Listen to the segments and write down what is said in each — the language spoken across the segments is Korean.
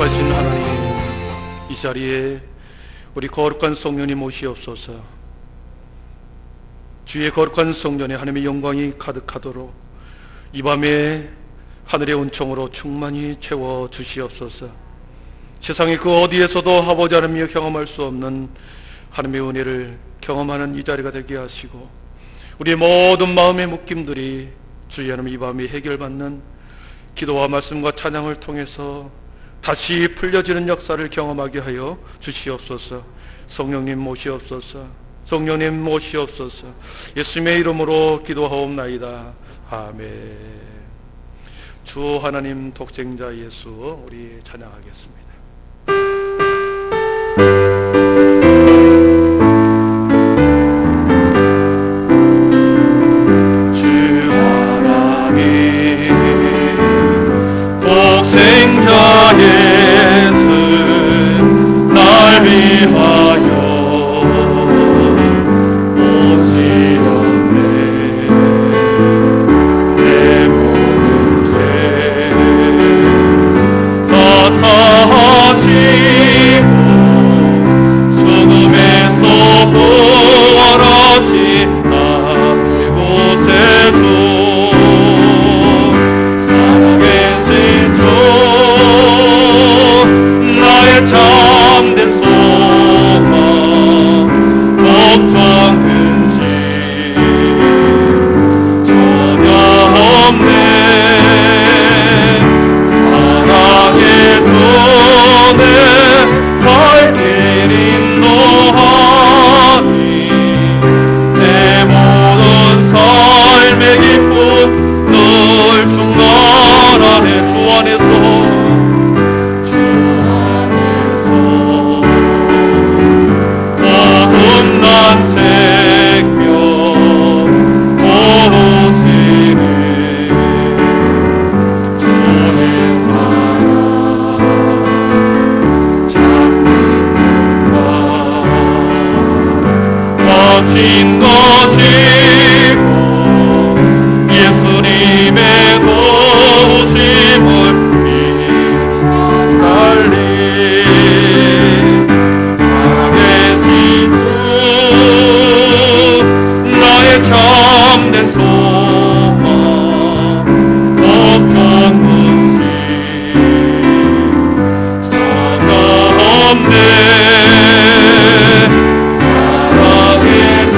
거룩하신 하나님, 이 자리에 우리 거룩한 성령님 모시옵소서. 주의 거룩한 성령에 하나님의 영광이 가득하도록 이 밤에 하늘의 은총으로 충만히 채워 주시옵소서. 세상의 그 어디에서도 아버지 하나님이여 경험할 수 없는 하나님의 은혜를 경험하는 이 자리가 되게 하시고, 우리의 모든 마음의 묶임들이 주의 하나님 이 밤에 해결받는 기도와 말씀과 찬양을 통해서 다시 풀려지는 역사를 경험하게 하여 주시옵소서. 성령님 모시옵소서. 성령님 모시옵소서. 예수님의 이름으로 기도하옵나이다. 아멘. 주 하나님 독생자 예수, 우리 찬양하겠습니다. 독생자 예수 날 위하여 오시었네. 내 모든 죄 다 사하시고 죽음에서 부활하신 이곳에 주 참된 소망 걱정 근심 전혀 없네. 사랑의 주내 갈 길 인도하니 내 모든 삶의 기쁨 늘 충만하네. 주 안에서 진거 지고 예수님의 도우심을 믿어 살리 살아계신 주 나의 참된 소망 걱정 근심 전혀 없네. 사랑의 주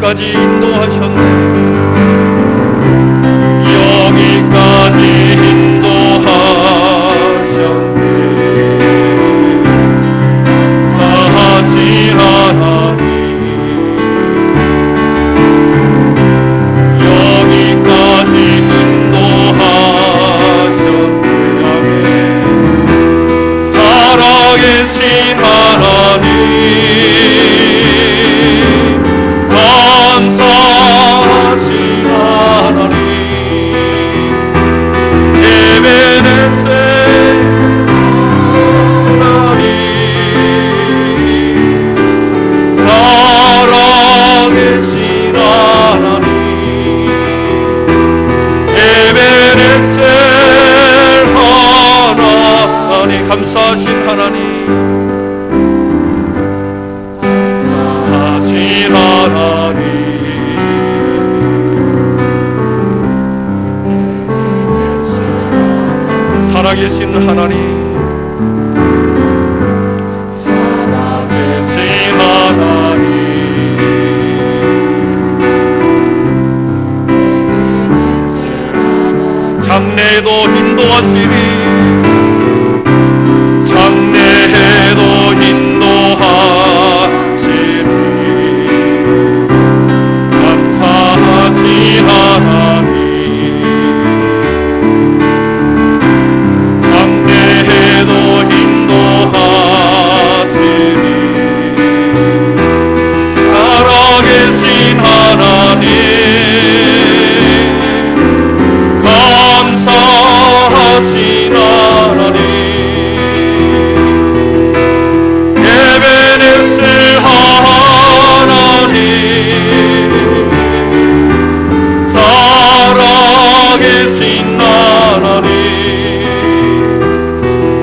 여기까지 인도하셨네. 여기까지 인도하셨네. 사하신 하나님, 여기까지 인도하셨네. 아멘. 살아계신 하나님, 감사하신 하나님, 에베네셀 하나님, 살아계신 하나님, 에베네셀 하나님, 감사하신 하나님, 감사하신 하나님, 살아계신 하나님, 살아계신 하나님, 장래에도 인도하시리, 장래에도 인도하시리, 감사하신 하나님, 장래에도 인도하시리, 살아계신 하나님, 감사하신 하나님, 에베네셀 하나님, 살아계신 하나님,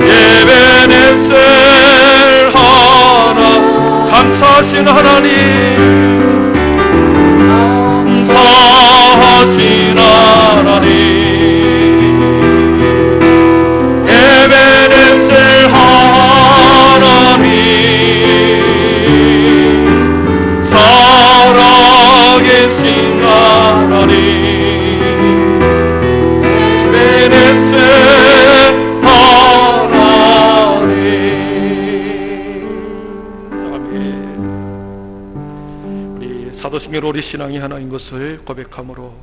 에베네셀 하나, 감사하신 하나님, 감사하신 하나님, 에베네셀 하나님, 살아계신 하나님, 에베네셀 하나님. 아멘. 우리 사도신경 우리 신앙이 하나인 것을 고백함으로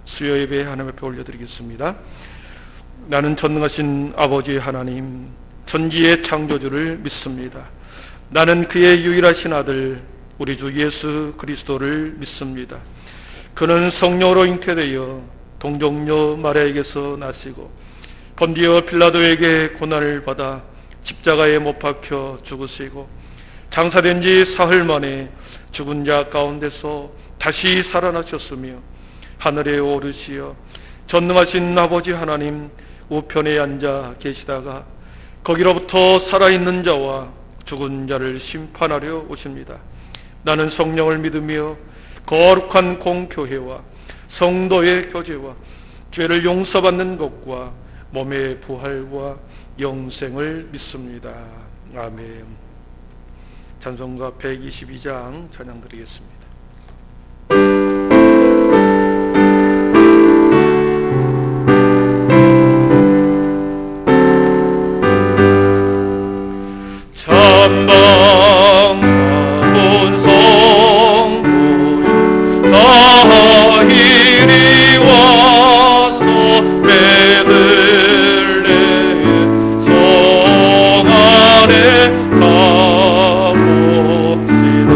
수요 예배 하나님 앞에 올려드리겠습니다. 나는 전능하신 아버지 하나님, 천지의 창조주를 믿습니다. 나는 그의 유일하신 아들 우리 주 예수 그리스도를 믿습니다. 그는 성령으로 잉태되어 동정녀 마리아에게서 나시고 본디오 빌라도에게 고난을 받아 십자가에 못 박혀 죽으시고 장사된 지 사흘 만에 죽은 자 가운데서 다시 살아나셨으며 하늘에 오르시어 전능하신 아버지 하나님 우편에 앉아 계시다가 거기로부터 살아있는 자와 죽은 자를 심판하려 오십니다. 나는 성령을 믿으며 거룩한 공교회와 성도의 교제와 죄를 용서받는 것과 몸의 부활과 영생을 믿습니다. 아멘. 찬송가 122장 찬양 드리겠습니다. 찬방 본성도여 다 이리 와서 베들레헴 성 안에 가봅시다.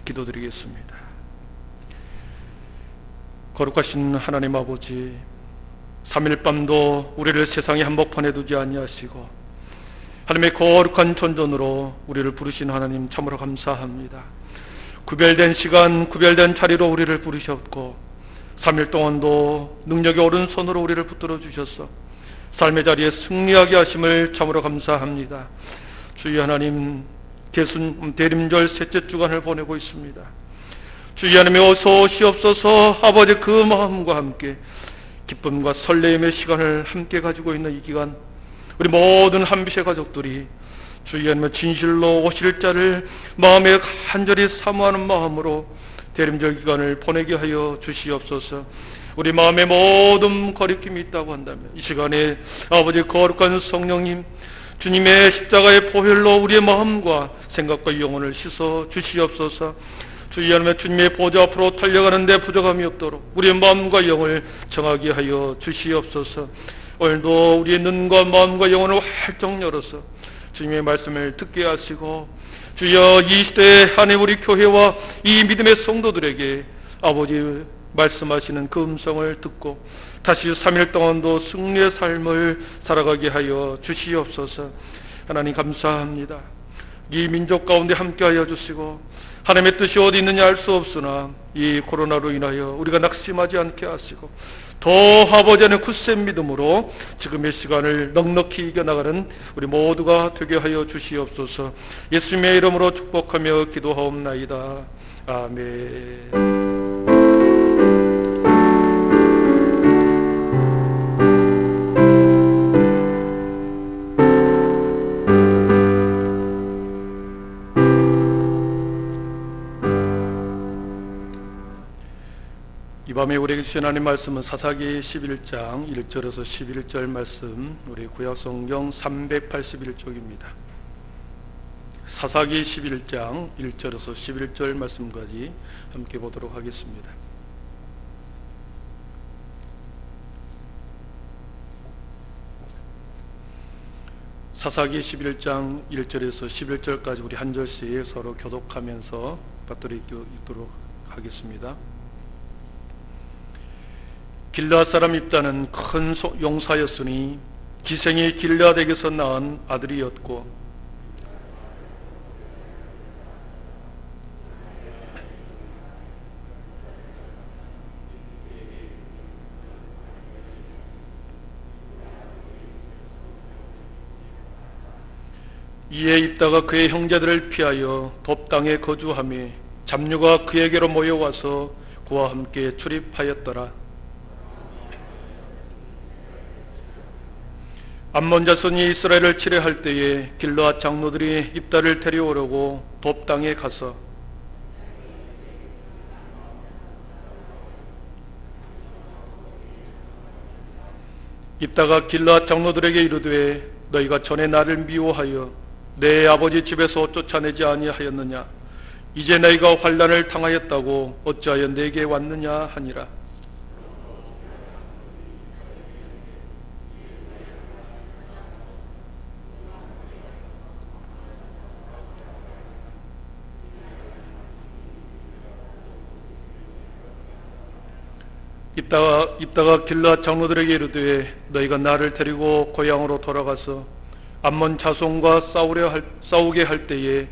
기도드리겠습니다. 거룩하신 하나님 아버지, 3일 밤도 우리를 세상의 한복판에 두지 아니하시고 하나님의 거룩한 존전으로 우리를 부르신 하나님 참으로 감사합니다. 구별된 시간, 구별된 자리로 우리를 부르셨고 3일 동안도 능력의 오른손으로 우리를 붙들어 주셔서 삶의 자리에 승리하게 하심을 참으로 감사합니다. 주여 하나님, 계순 대림절 셋째 주간을 보내고 있습니다. 주여 하나님, 어서 오시옵소서. 아버지, 그 마음과 함께 기쁨과 설레임의 시간을 함께 가지고 있는 이 기간, 우리 모든 한빛의 가족들이 주여 하나님 진실로 오실 자를 마음에 간절히 사모하는 마음으로 대림절 기간을 보내게 하여 주시옵소서. 우리 마음에 모든 거리낌이 있다고 한다면 이 시간에 아버지 거룩한 성령님, 주님의 십자가의 보혈로 우리의 마음과 생각과 영혼을 씻어 주시옵소서. 주여 하나님, 주님의 보좌 앞으로 달려가는데 부족함이 없도록 우리의 마음과 영을 정하게 하여 주시옵소서. 오늘도 우리의 눈과 마음과 영혼을 활짝 열어서 주님의 말씀을 듣게 하시고, 주여 이 시대에 하나님 우리 교회와 이 믿음의 성도들에게 아버지 말씀하시는 그 음성을 듣고 다시 3일 동안도 승리의 삶을 살아가게 하여 주시옵소서. 하나님 감사합니다. 이 민족 가운데 함께하여 주시고, 하나님의 뜻이 어디 있느냐 알 수 없으나 이 코로나로 인하여 우리가 낙심하지 않게 하시고 더 아버지 안에 굳센 믿음으로 지금의 시간을 넉넉히 이겨나가는 우리 모두가 되게 하여 주시옵소서. 예수님의 이름으로 축복하며 기도하옵나이다. 아멘. 이 밤에 우리에게 주신 하나님 말씀은 사사기 11장 1절에서 11절 말씀, 우리 구약성경 381쪽입니다. 사사기 11장 1절에서 11절 말씀까지 함께 보도록 하겠습니다. 사사기 11장 1절에서 11절까지 우리 한 절씩 서로 교독하면서 받들이도록 하겠습니다. 길르앗 사람 입다는 큰 용사였으니 기생이 길르앗에게서 낳은 아들이었고, 이에 입다가 그의 형제들을 피하여 돕 땅에 거주하며 잡류가 그에게로 모여와서 그와 함께 출입하였더라. 암몬 자손이 이스라엘을 치려할 때에 길르앗 장로들이 입다를 데려오려고 돕 땅에 가서 입다가 길르앗 장로들에게 이르되 너희가 전에 나를 미워하여 내 아버지 집에서 쫓아내지 아니하였느냐? 이제 너희가 환난을 당하였다고 어찌하여 내게 왔느냐 하니라. 입다가 길르앗 장로들에게 이르되 너희가 나를 데리고 고향으로 돌아가서 암몬 자손과 싸우게 할 때에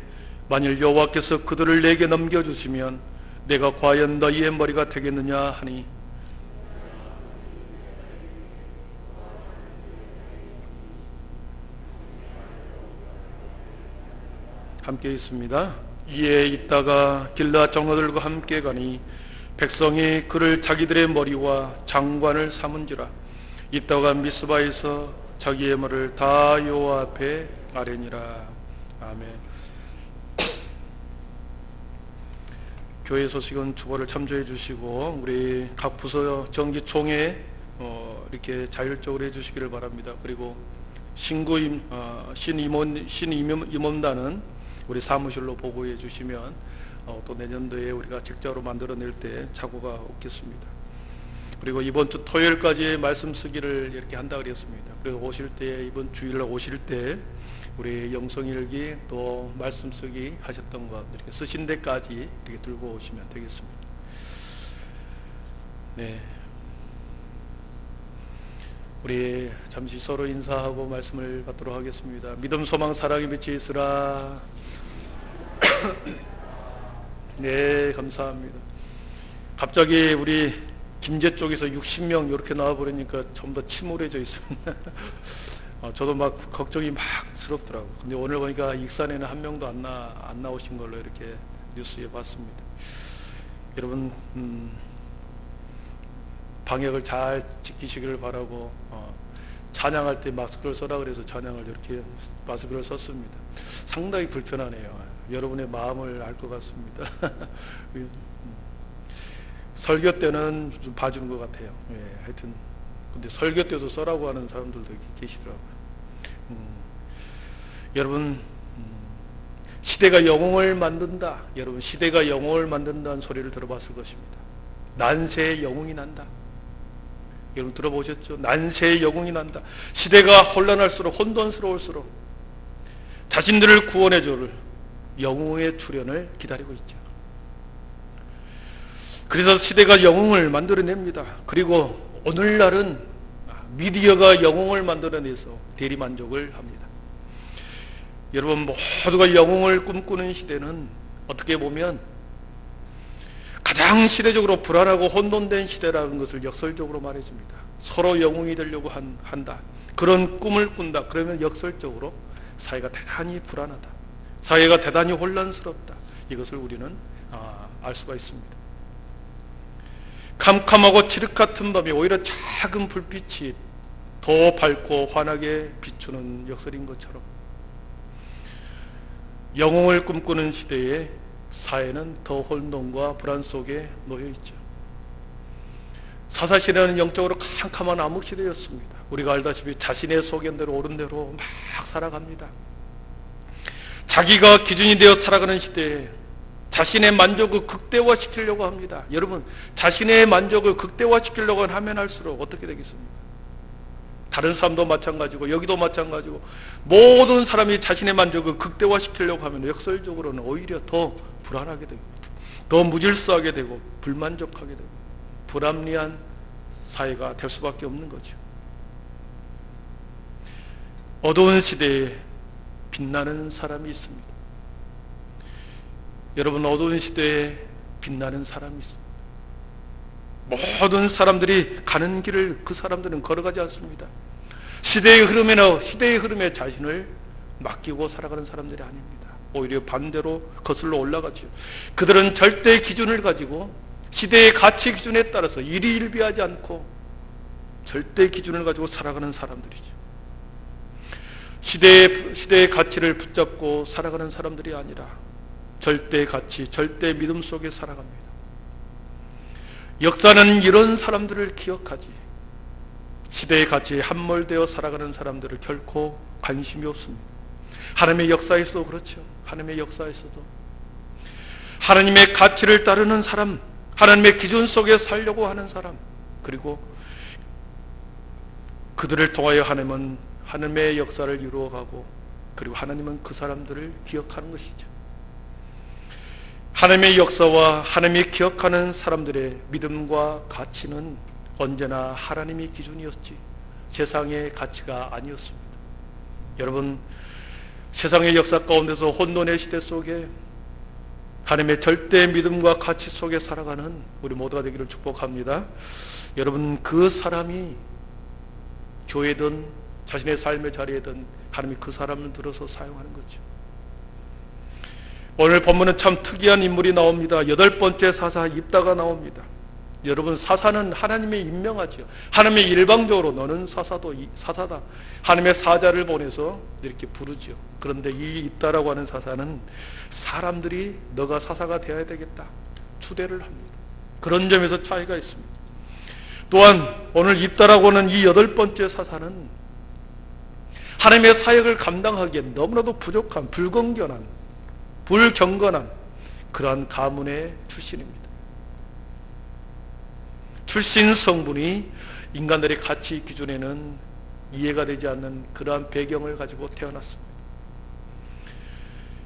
만일 여호와께서 그들을 내게 넘겨주시면 내가 과연 너희의 머리가 되겠느냐 하니 함께 있습니다. 이에 입다가 길르앗 장로들과 함께 가니 백성이 그를 자기들의 머리와 장관을 삼은지라. 입다가 미스바에서 자기의 말을 다 여호와 앞에 아뢰니라. 아멘. 교회 소식은 주보를 참조해 주시고 우리 각 부서 정기총회 이렇게 자율적으로 해주시기를 바랍니다. 그리고 신임원단은 우리 사무실로 보고해 주시면 또 내년도에 우리가 직자로 만들어낼 때 착오가 없겠습니다. 그리고 이번 주 토요일까지 말씀 쓰기를 이렇게 한다 그랬습니다. 그래서 오실 때 이번 주일날 오실 때 우리 영성일기 또 말씀 쓰기 하셨던 것 이렇게 쓰신 데까지 이렇게 들고 오시면 되겠습니다. 네, 우리 잠시 서로 인사하고 말씀을 받도록 하겠습니다. 믿음, 소망, 사랑에 미치 있으라. 네, 감사합니다. 갑자기 우리 김제 쪽에서 60명 이렇게 나와버리니까 전부 다 침울해져 있습니다. 저도 막 걱정이 막 스럽더라고요. 근데 오늘 보니까 익산에는 한 명도 안 나오신 걸로 이렇게 뉴스에 봤습니다. 여러분 방역을 잘 지키시기를 바라고 찬양할 때 마스크를 써라 그래서 찬양을 이렇게 마스크를 썼습니다. 상당히 불편하네요. 여러분의 마음을 알 것 같습니다. 설교 때는 좀 봐주는 것 같아요. 예, 하여튼 근데 설교 때도 써라고 하는 사람들도 계시더라고요. 여러분 시대가 영웅을 만든다. 여러분 시대가 영웅을 만든다는 소리를 들어봤을 것입니다. 난세의 영웅이 난다. 여러분 들어보셨죠? 난세의 영웅이 난다. 시대가 혼란할수록 혼돈스러울수록 자신들을 구원해 줄 영웅의 출현을 기다리고 있죠. 그래서 시대가 영웅을 만들어냅니다. 그리고 오늘날은 미디어가 영웅을 만들어내서 대리만족을 합니다. 여러분 모두가 영웅을 꿈꾸는 시대는 어떻게 보면 가장 시대적으로 불안하고 혼돈된 시대라는 것을 역설적으로 말해줍니다. 서로 영웅이 되려고 한다. 그런 꿈을 꾼다. 그러면 역설적으로 사회가 대단히 불안하다. 사회가 대단히 혼란스럽다. 이것을 우리는 알 수가 있습니다. 캄캄하고 칠흑 같은 밤에 오히려 작은 불빛이 더 밝고 환하게 비추는 역설인 것처럼 영웅을 꿈꾸는 시대에 사회는 더 혼돈과 불안 속에 놓여있죠. 사사시대는 영적으로 캄캄한 암흑시대였습니다. 우리가 알다시피 자신의 소견대로 옳은 대로 막 살아갑니다. 자기가 기준이 되어 살아가는 시대에 자신의 만족을 극대화시키려고 합니다. 여러분 자신의 만족을 극대화시키려고 하면 할수록 어떻게 되겠습니까? 다른 사람도 마찬가지고 여기도 마찬가지고 모든 사람이 자신의 만족을 극대화시키려고 하면 역설적으로는 오히려 더 불안하게 되고 더 무질서하게 되고 불만족하게 되고 불합리한 사회가 될 수밖에 없는 거죠. 어두운 시대에 빛나는 사람이 있습니다. 여러분 어두운 시대에 빛나는 사람이 있습니다. 모든 사람들이 가는 길을 그 사람들은 걸어가지 않습니다. 시대의 흐름에 자신을 맡기고 살아가는 사람들이 아닙니다. 오히려 반대로 거슬러 올라가죠. 그들은 절대 기준을 가지고 시대의 가치 기준에 따라서 일희일비하지 않고 절대 기준을 가지고 살아가는 사람들이죠. 시대의 가치를 붙잡고 살아가는 사람들이 아니라 절대 가치, 절대 믿음 속에 살아갑니다. 역사는 이런 사람들을 기억하지, 시대의 가치에 함몰되어 살아가는 사람들을 결코 관심이 없습니다. 하나님의 역사에서도 그렇죠. 하나님의 역사에서도 하나님의 가치를 따르는 사람, 하나님의 기준 속에 살려고 하는 사람, 그리고 그들을 통하여 하나님은 하나님의 역사를 이루어가고, 그리고 하나님은 그 사람들을 기억하는 것이죠. 하나님의 역사와 하나님이 기억하는 사람들의 믿음과 가치는 언제나 하나님의 기준이었지 세상의 가치가 아니었습니다. 여러분, 세상의 역사 가운데서 혼돈의 시대 속에 하나님의 절대 믿음과 가치 속에 살아가는 우리 모두가 되기를 축복합니다. 여러분, 그 사람이 교회든 자신의 삶의 자리에든 하나님이 그 사람을 들어서 사용하는 거죠. 오늘 본문은 참 특이한 인물이 나옵니다. 8번째 사사 입다가 나옵니다. 여러분, 사사는 하나님의 임명하죠. 하나님의 일방적으로 너는 사사다. 하나님의 사자를 보내서 이렇게 부르죠. 그런데 이 입다라고 하는 사사는 사람들이 너가 사사가 되어야 되겠다 추대를 합니다. 그런 점에서 차이가 있습니다. 또한 오늘 입다라고 하는 이 8번째 사사는 하나님의 사역을 감당하기에 너무나도 부족한 불경건한 그러한 가문의 출신입니다. 출신 성분이 인간들의 가치 기준에는 이해가 되지 않는 그러한 배경을 가지고 태어났습니다.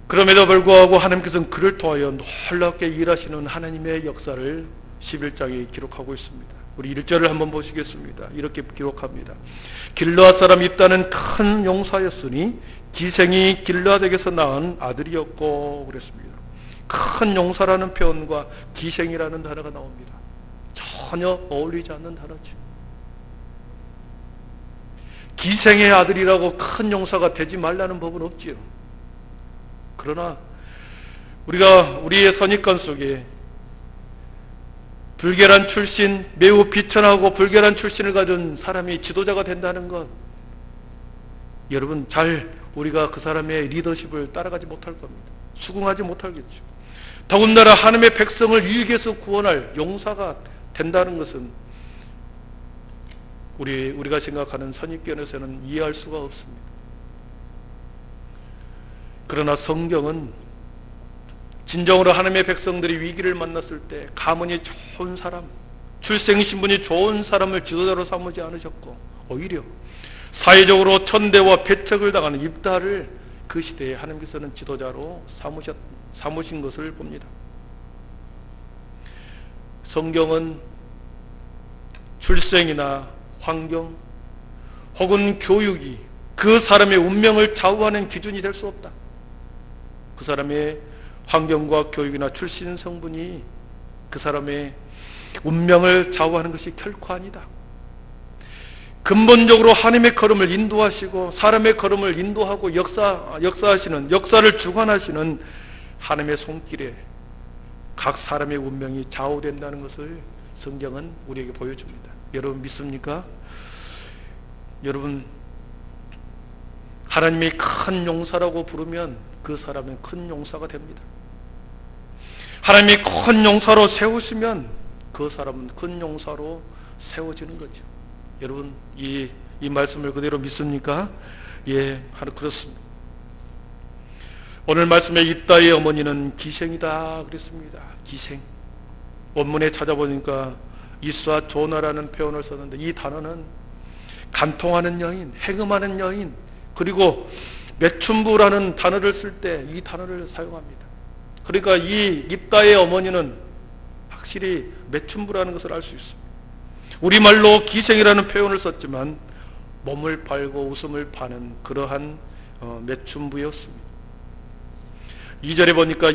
그럼에도 불구하고 하나님께서는 그를 통하여 놀랍게 일하시는 하나님의 역사를 11장에 기록하고 있습니다. 우리 1절을 한번 보시겠습니다. 이렇게 기록합니다. 길르앗 사람 입다는 큰 용사였으니 기생이 길르앗에게서 낳은 아들이었고 그랬습니다. 큰 용사라는 표현과 기생이라는 단어가 나옵니다. 전혀 어울리지 않는 단어죠. 기생의 아들이라고 큰 용사가 되지 말라는 법은 없지요. 그러나 우리가 우리의 선입관 속에 불결한 출신, 매우 비천하고 불결한 출신을 가진 사람이 지도자가 된다는 것, 여러분 우리가 그 사람의 리더십을 따라가지 못할 겁니다. 수긍하지 못하겠죠. 더군다나 하나님의 백성을 유익에서 구원할 용사가 된다는 것은 우리가 생각하는 선입견에서는 이해할 수가 없습니다. 그러나 성경은 진정으로 하나님의 백성들이 위기를 만났을 때 가문이 좋은 사람, 출생신분이 좋은 사람을 지도자로 삼지 않으셨고, 오히려 사회적으로 천대와 배척을 당하는 입다를 그 시대에 하나님께서는 지도자로 삼으신 것을 봅니다. 성경은 출생이나 환경 혹은 교육이 그 사람의 운명을 좌우하는 기준이 될 수 없다. 그 사람의 환경과 교육이나 출신 성분이 그 사람의 운명을 좌우하는 것이 결코 아니다. 근본적으로 하나님의 걸음을 인도하시고 사람의 걸음을 인도하고 역사하시는, 역사를 주관하시는 하나님의 손길에 각 사람의 운명이 좌우된다는 것을 성경은 우리에게 보여줍니다. 여러분 믿습니까? 여러분, 하나님이 큰 용사라고 부르면 그 사람은 큰 용사가 됩니다. 하나님이 큰 용사로 세우시면 그 사람은 큰 용사로 세워지는 거죠. 여러분, 이 말씀을 그대로 믿습니까? 예, 그렇습니다. 오늘 말씀에 입다의 어머니는 기생이다 그랬습니다. 기생. 원문에 찾아보니까 이스와 조나라는 표현을 썼는데, 이 단어는 간통하는 여인, 행음하는 여인, 그리고 매춘부라는 단어를 쓸 때 이 단어를 사용합니다. 그러니까 이 입다의 어머니는 확실히 매춘부라는 것을 알 수 있습니다. 우리말로 기생이라는 표현을 썼지만 몸을 팔고 웃음을 파는 그러한 매춘부였습니다. 2절에 보니까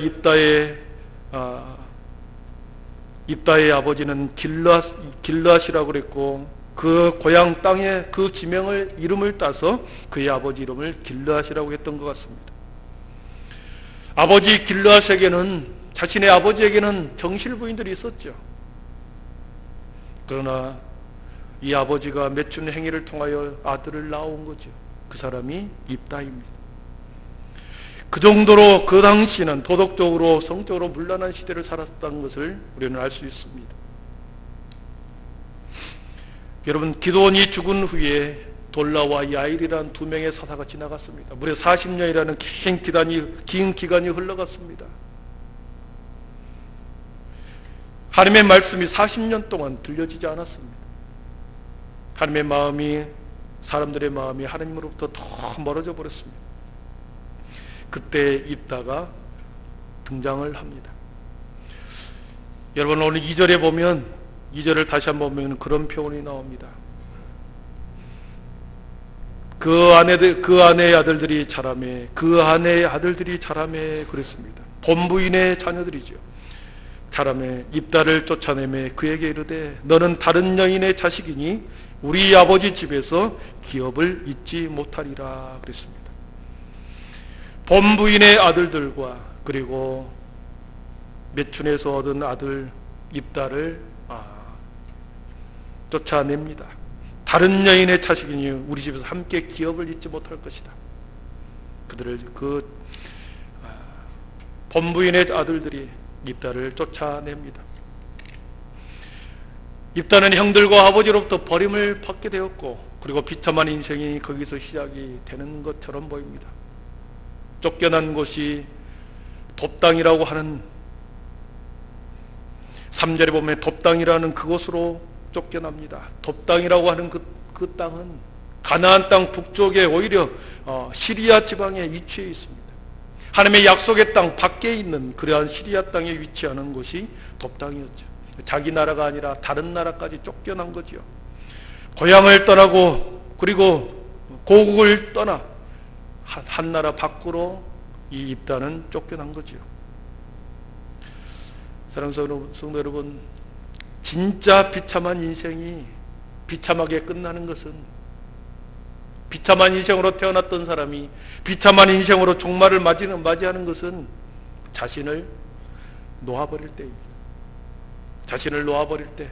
입다의 아버지는 길르앗이라고 그랬고, 그 고향 땅에 그 지명을 이름을 따서 그의 아버지 이름을 길르앗이라고 했던 것 같습니다. 아버지 길르앗에게는, 자신의 아버지에게는 정실 부인들이 있었죠. 그러나 이 아버지가 맺춘 행위를 통하여 아들을 낳아온 거죠. 그 사람이 입다입니다. 그 정도로 그 당시는 도덕적으로 성적으로 문란한 시대를 살았다는 것을 우리는 알 수 있습니다. 여러분, 기드온이 죽은 후에 돌라와 야일이라는 두 명의 사사가 지나갔습니다. 무려 40년이라는 긴 기간이 흘러갔습니다. 하나님의 말씀이 40년 동안 들려지지 않았습니다. 하나님의 마음이, 사람들의 마음이 하나님으로부터 더 멀어져 버렸습니다. 그때 입다가 등장을 합니다. 여러분, 오늘 2절에 보면, 2절을 다시 한번 보면 그런 표현이 나옵니다. 그 아내의 아들들이 자라매, 그 아내의 아들들이 자라매 그랬습니다. 본부인의 자녀들이죠. 자라매 입다를 쫓아내매 그에게 이르되 너는 다른 여인의 자식이니 우리 아버지 집에서 기업을 잊지 못하리라 그랬습니다. 본부인의 아들들과 그리고 매춘에서 얻은 아들 입다를 쫓아냅니다. 다른 여인의 자식이니 우리 집에서 함께 기업을 잊지 못할 것이다. 그들을 본부인의 아들들이 입다를 쫓아냅니다. 입다는 형들과 아버지로부터 버림을 받게 되었고, 그리고 비참한 인생이 거기서 시작이 되는 것처럼 보입니다. 쫓겨난 곳이 돕당이라고 하는, 3절에 보면 돕당이라는 그곳으로 쫓겨납니다. 돕당이라고 하는 그 땅은 가나안 땅 북쪽에 오히려 시리아 지방에 위치해 있습니다. 하나님의 약속의 땅 밖에 있는 그러한 시리아 땅에 위치하는 곳이 돕당이었죠. 자기 나라가 아니라 다른 나라까지 쫓겨난 거죠. 고향을 떠나고 그리고 고국을 떠나 한 나라 밖으로 이 입다는 쫓겨난 거죠. 사랑하는 성도 여러분, 진짜 비참한 인생이 비참하게 끝나는 것은, 비참한 인생으로 태어났던 사람이 비참한 인생으로 종말을 맞이하는 것은 자신을 놓아버릴 때입니다. 자신을 놓아버릴 때,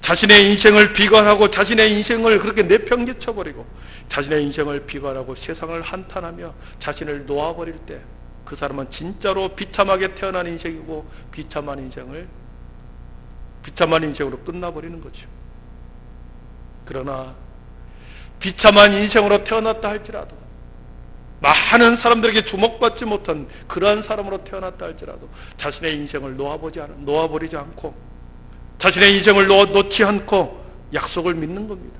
자신의 인생을 비관하고 자신의 인생을 그렇게 내팽개쳐버리고 자신의 인생을 비관하고 세상을 한탄하며 자신을 놓아버릴 때, 그 사람은 진짜로 비참하게 태어난 인생이고 비참한 인생으로 끝나버리는 거죠. 그러나 비참한 인생으로 태어났다 할지라도, 많은 사람들에게 주목받지 못한 그러한 사람으로 태어났다 할지라도 자신의 인생을 놓아버리지 않고, 자신의 인생을 놓지 않고 약속을 믿는 겁니다.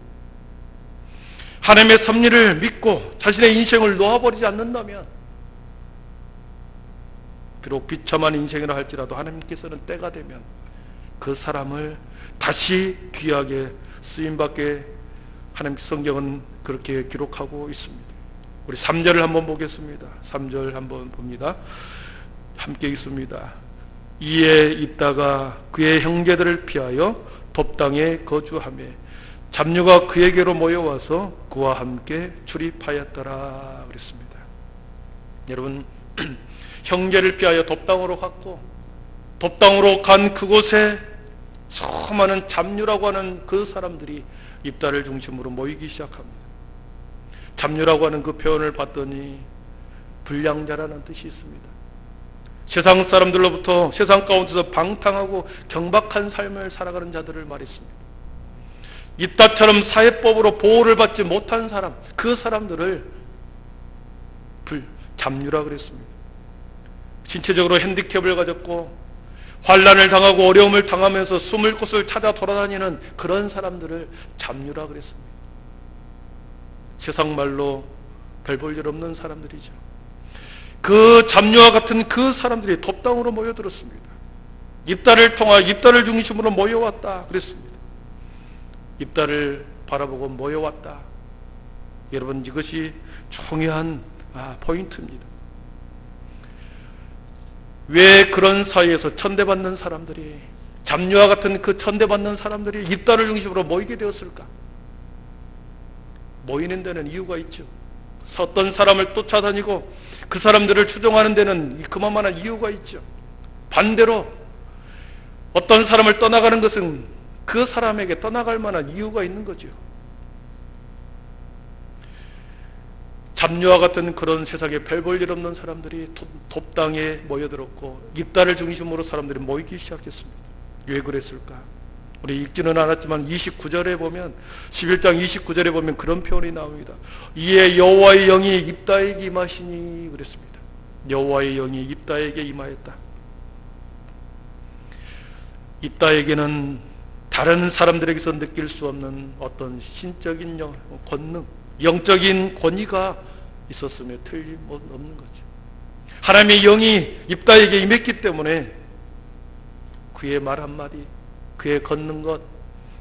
하나님의 섭리를 믿고 자신의 인생을 놓아버리지 않는다면, 비록 비참한 인생이라 할지라도 하나님께서는 때가 되면 그 사람을 다시 귀하게 쓰임받게 하나님 성경은 그렇게 기록하고 있습니다. 우리 3절을 한번 보겠습니다. 3절 한번 봅니다. 함께 읽습니다. 이에 입다가 그의 형제들을 피하여 돕당에 거주하며 잡류가 그에게로 모여와서 그와 함께 출입하였더라 그랬습니다. 여러분, 형제를 피하여 돕당으로 갔고, 돕당으로 간 그곳에 수많은 잡류라고 하는 그 사람들이 입다를 중심으로 모이기 시작합니다. 잡류라고 하는 그 표현을 봤더니 불량자라는 뜻이 있습니다. 세상 사람들로부터, 세상 가운데서 방탕하고 경박한 삶을 살아가는 자들을 말했습니다. 입다처럼 사회법으로 보호를 받지 못한 사람, 그 사람들을 잡류라 그랬습니다. 신체적으로 핸디캡을 가졌고 환난을 당하고 어려움을 당하면서 숨을 곳을 찾아 돌아다니는 그런 사람들을 잡류라 그랬습니다. 세상 말로 별 볼 일 없는 사람들이죠. 그 잡류와 같은 그 사람들이 돕당으로 모여들었습니다. 입다를 중심으로 모여왔다 그랬습니다. 입다를 바라보고 모여왔다. 여러분, 이것이 중요한 포인트입니다. 왜 그런 사이에서 천대받는 사람들이, 잡녀와 같은 그 천대받는 사람들이 입다를 중심으로 모이게 되었을까? 모이는 데는 이유가 있죠. 어떤 사람을 쫓아다니고 그 사람들을 추종하는 데는 그만한 이유가 있죠. 반대로 어떤 사람을 떠나가는 것은 그 사람에게 떠나갈 만한 이유가 있는 거죠. 잡녀와 같은 그런 세상에 별 볼 일 없는 사람들이 돕당에 모여들었고 입다를 중심으로 사람들이 모이기 시작했습니다. 왜 그랬을까? 우리 읽지는 않았지만 29절에 보면 11장 29절에 보면 그런 표현이 나옵니다. 이에 여호와의 영이 입다에게 임하시니 그랬습니다. 여호와의 영이 입다에게 임하였다. 입다에게는 다른 사람들에게서 느낄 수 없는 어떤 신적인 권능, 영적인 권위가 있었으며 틀림없는 거죠. 하나님의 영이 입다에게 임했기 때문에 그의 말 한마디, 그의 걷는 것,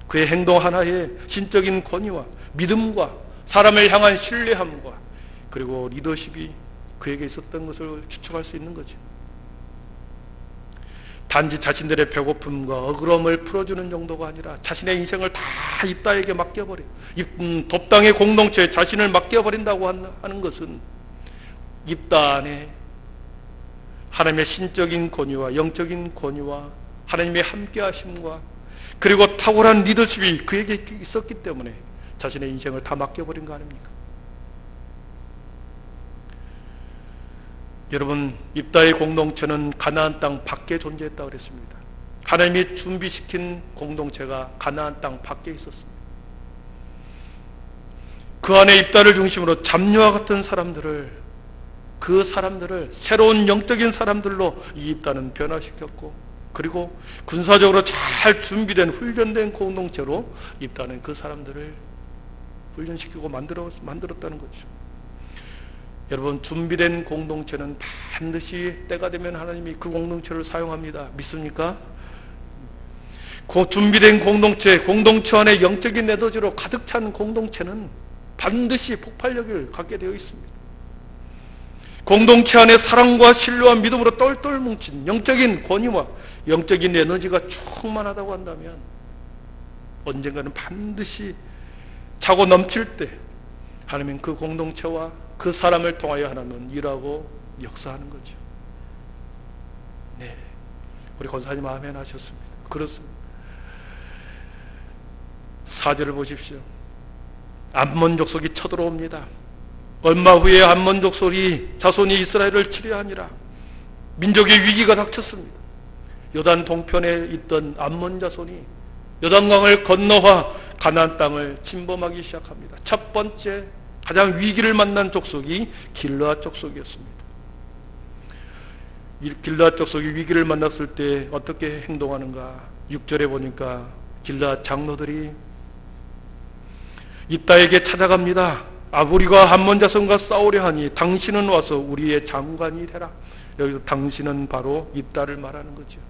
그의 행동 하나에 신적인 권위와 믿음과 사람을 향한 신뢰함과 그리고 리더십이 그에게 있었던 것을 추측할 수 있는 거죠. 단지 자신들의 배고픔과 억울함을 풀어주는 정도가 아니라 자신의 인생을 다 입다에게 맡겨버려 돕당의 공동체에 자신을 맡겨버린다고 하는 것은 입다 안에 하나님의 신적인 권위와 영적인 권위와 하나님의 함께하심과 그리고 탁월한 리더십이 그에게 있었기 때문에 자신의 인생을 다 맡겨버린 거 아닙니까? 여러분, 입다의 공동체는 가나안 땅 밖에 존재했다고 그랬습니다. 하나님이 준비시킨 공동체가 가나안 땅 밖에 있었습니다. 그 안에 입다를 중심으로 잡녀와 같은 사람들을, 그 사람들을 새로운 영적인 사람들로 이 입다는 변화시켰고, 그리고 군사적으로 잘 준비된 훈련된 공동체로 입다는 그 사람들을 훈련시키고 만들었다는 거죠. 여러분, 준비된 공동체는 반드시 때가 되면 하나님이 그 공동체를 사용합니다. 믿습니까? 그 준비된 공동체 안에 영적인 에너지로 가득 찬 공동체는 반드시 폭발력을 갖게 되어 있습니다. 공동체 안에 사랑과 신뢰와 믿음으로 똘똘 뭉친 영적인 권위와 영적인 에너지가 충만하다고 한다면 언젠가는 반드시 차고 넘칠 때 하나님은 그 공동체와 그 사람을 통하여 하나님은 일하고 역사하는 거죠. 네, 우리 권사님 아멘 하셨습니다. 그렇습니다. 4절을 보십시오. 암몬 족속이 쳐들어옵니다. 얼마 후에 암몬 족속이 자손이 이스라엘을 치려하니라. 민족의 위기가 닥쳤습니다. 요단 동편에 있던 암몬 자손이 요단강을 건너와 가나안 땅을 침범하기 시작합니다. 첫 번째 가장 위기를 만난 족속이 길르앗 족속이었습니다. 길르앗 족속이 위기를 만났을 때 어떻게 행동하는가? 6절에 보니까 길르앗 장로들이 입다에게 찾아갑니다. 우리가 암몬 자손과 싸우려 하니 당신은 와서 우리의 장관이 되라. 여기서 당신은 바로 입다를 말하는 거죠.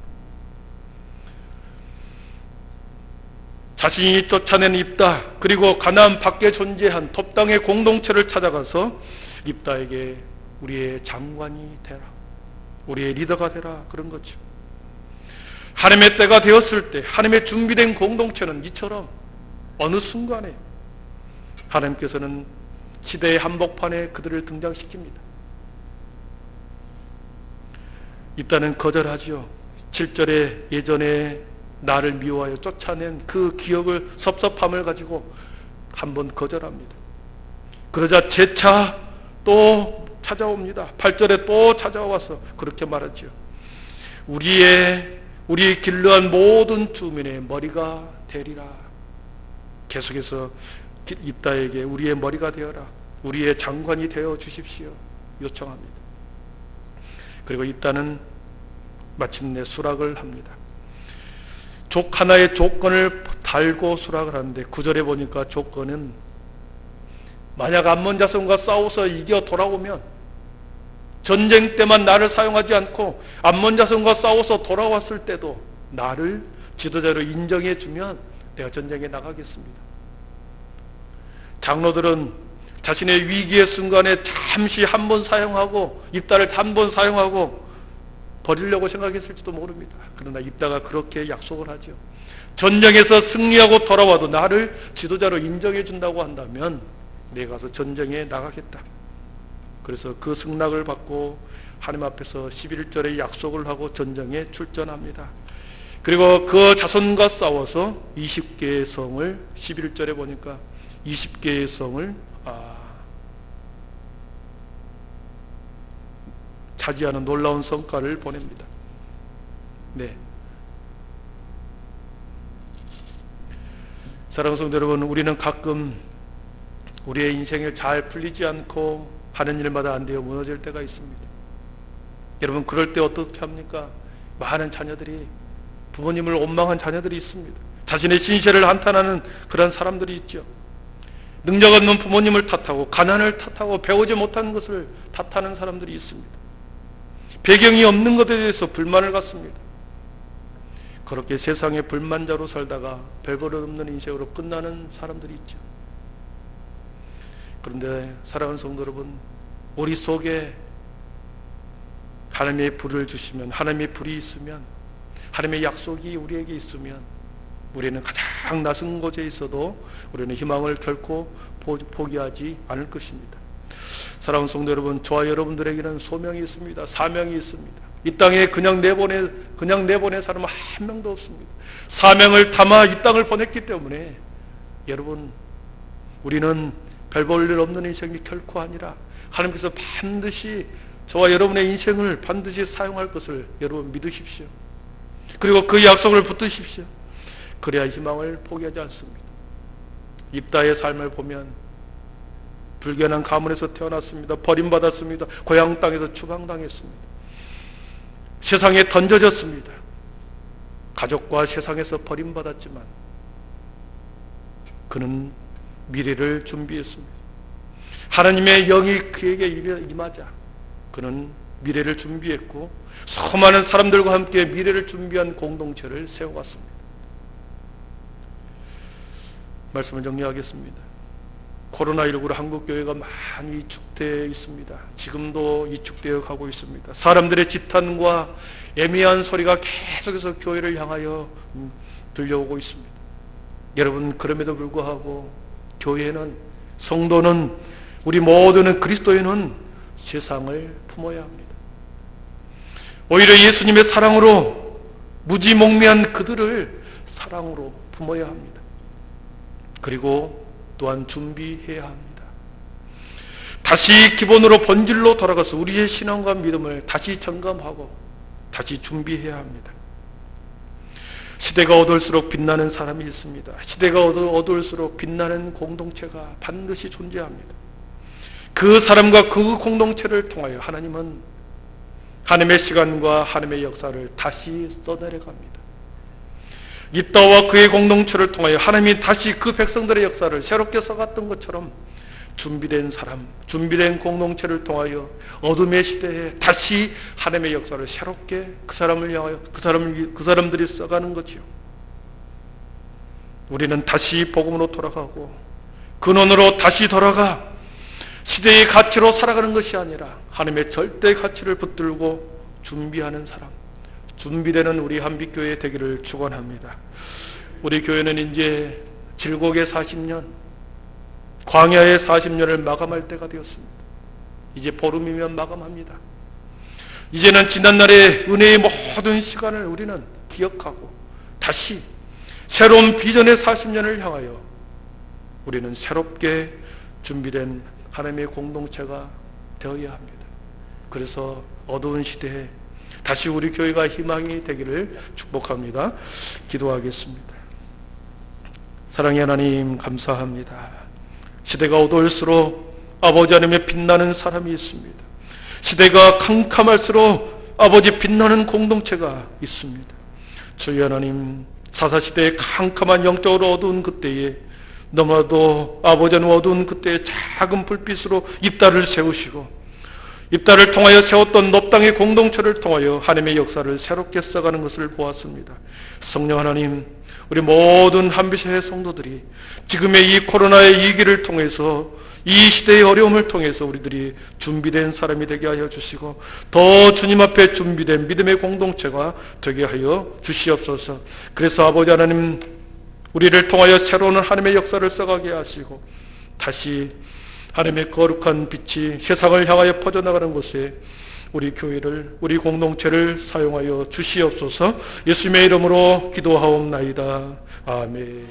자신이 쫓아낸 입다, 그리고 가나안 밖에 존재한 돕당의 공동체를 찾아가서 입다에게 우리의 장관이 되라, 우리의 리더가 되라, 그런 거죠. 하나님의 때가 되었을 때 하나님의 준비된 공동체는 이처럼 어느 순간에 하나님께서는 시대의 한복판에 그들을 등장시킵니다. 입다는 거절하지요. 7절에 예전에 나를 미워하여 쫓아낸 그 기억을, 섭섭함을 가지고 한번 거절합니다. 그러자 재차 또 찾아옵니다. 8절에 또 찾아와서 그렇게 말하죠. 우리 길르앗 모든 주민의 머리가 되리라. 계속해서 입다에게 우리의 머리가 되어라, 우리의 장관이 되어 주십시오 요청합니다. 그리고 입다는 마침내 수락을 합니다. 족 하나의 조건을 달고 수락을 하는데 9절에 보니까 조건은 만약 암몬 자손과 싸워서 이겨 돌아오면, 전쟁 때만 나를 사용하지 않고 암몬 자손과 싸워서 돌아왔을 때도 나를 지도자로 인정해 주면 내가 전쟁에 나가겠습니다. 장로들은 자신의 위기의 순간에 잠시 한 번 사용하고, 입다를 한 번 사용하고 버리려고 생각했을지도 모릅니다. 그러나 입다가 그렇게 약속을 하죠. 전쟁에서 승리하고 돌아와도 나를 지도자로 인정해 준다고 한다면 내가 가서 전쟁에 나가겠다. 그래서 그 승낙을 받고 하나님 앞에서 11절의 약속을 하고 전쟁에 출전합니다. 그리고 그 자손과 싸워서 20개의 성을 11절에 보니까 20개의 성을 차지하는 놀라운 성과를 보냅니다. 네. 사랑하는 성도 여러분, 우리는 가끔 우리의 인생이 잘 풀리지 않고 하는 일마다 안 되어 무너질 때가 있습니다. 여러분, 그럴 때 어떻게 합니까? 많은 자녀들이, 부모님을 원망한 자녀들이 있습니다. 자신의 신세를 한탄하는 그런 사람들이 있죠. 능력 없는 부모님을 탓하고 가난을 탓하고 배우지 못한 것을 탓하는 사람들이 있습니다. 배경이 없는 것에 대해서 불만을 갖습니다. 그렇게 세상의 불만자로 살다가 별버릇 없는 인생으로 끝나는 사람들이 있죠. 그런데 사랑하는 성도 여러분, 우리 속에 하나님의 불을 주시면, 하나님의 불이 있으면, 하나님의 약속이 우리에게 있으면 우리는 가장 낮은 곳에 있어도 우리는 희망을 결코 포기하지 않을 것입니다. 사랑하는 성도 여러분, 저와 여러분들에게는 소명이 있습니다. 사명이 있습니다. 이 땅에 그냥 내보낼 사람은 한 명도 없습니다. 사명을 담아 이 땅을 보냈기 때문에 여러분, 우리는 별 볼 일 없는 인생이 결코 아니라 하나님께서 반드시 저와 여러분의 인생을 반드시 사용할 것을 여러분 믿으십시오. 그리고 그 약속을 붙드십시오. 그래야 희망을 포기하지 않습니다. 입다의 삶을 보면 불견한 가문에서 태어났습니다. 버림받았습니다. 고향 땅에서 추방당했습니다. 세상에 던져졌습니다. 가족과 세상에서 버림받았지만 그는 미래를 준비했습니다. 하나님의 영이 그에게 임하자 그는 미래를 준비했고 수많은 사람들과 함께 미래를 준비한 공동체를 세워갔습니다. 말씀을 정리하겠습니다. 코로나19로 한국교회가 많이 위축되어 있습니다. 지금도 위축되어 가고 있습니다. 사람들의 지탄과 애매한 소리가 계속해서 교회를 향하여 들려오고 있습니다. 여러분, 그럼에도 불구하고 교회는, 성도는, 우리 모두는, 그리스도인은 세상을 품어야 합니다. 오히려 예수님의 사랑으로 무지몽매한 그들을 사랑으로 품어야 합니다. 그리고 또한 준비해야 합니다. 다시 기본으로 본질로 돌아가서 우리의 신앙과 믿음을 다시 점검하고 다시 준비해야 합니다. 시대가 어두울수록 빛나는 사람이 있습니다. 시대가 어두울수록 빛나는 공동체가 반드시 존재합니다. 그 사람과 그 공동체를 통하여 하나님은 하나님의 시간과 하나님의 역사를 다시 써내려갑니다. 입다와 그의 공동체를 통하여 하나님이 다시 그 백성들의 역사를 새롭게 써갔던 것처럼 준비된 사람, 준비된 공동체를 통하여 어둠의 시대에 다시 하나님의 역사를 새롭게 그 사람을 향하여 그 사람들이 써가는 거지요. 우리는 다시 복음으로 돌아가고 근원으로 다시 돌아가 시대의 가치로 살아가는 것이 아니라 하나님의 절대 가치를 붙들고 준비하는 사람, 준비되는 우리 한빛교회 되기를 축원합니다. 우리 교회는 이제 질곡의 40년, 광야의 40년을 마감할 때가 되었습니다. 이제 보름이면 마감합니다. 이제는 지난날의 은혜의 모든 시간을 우리는 기억하고 다시 새로운 비전의 40년을 향하여 우리는 새롭게 준비된 하나님의 공동체가 되어야 합니다. 그래서 어두운 시대에 다시 우리 교회가 희망이 되기를 축복합니다. 기도하겠습니다. 사랑의 하나님, 감사합니다. 시대가 어두울수록 아버지 하나님의 빛나는 사람이 있습니다. 시대가 캄캄할수록 아버지 빛나는 공동체가 있습니다. 주여 하나님, 사사시대의 캄캄한 영적으로 어두운 그때에 너무나도 아버지 하나님 어두운 그때에 작은 불빛으로 입다를 세우시고 입다를 통하여 세웠던 넙당의 공동체를 통하여 하나님의 역사를 새롭게 써가는 것을 보았습니다. 성령 하나님, 우리 모든 한빛의 성도들이 지금의 이 코로나의 위기를 통해서 이 시대의 어려움을 통해서 우리들이 준비된 사람이 되게 하여 주시고 더 주님 앞에 준비된 믿음의 공동체가 되게 하여 주시옵소서. 그래서 아버지 하나님, 우리를 통하여 새로운 하나님의 역사를 써가게 하시고 다시 하나님의 거룩한 빛이 세상을 향하여 퍼져나가는 곳에 우리 교회를, 우리 공동체를 사용하여 주시옵소서. 예수님의 이름으로 기도하옵나이다. 아멘.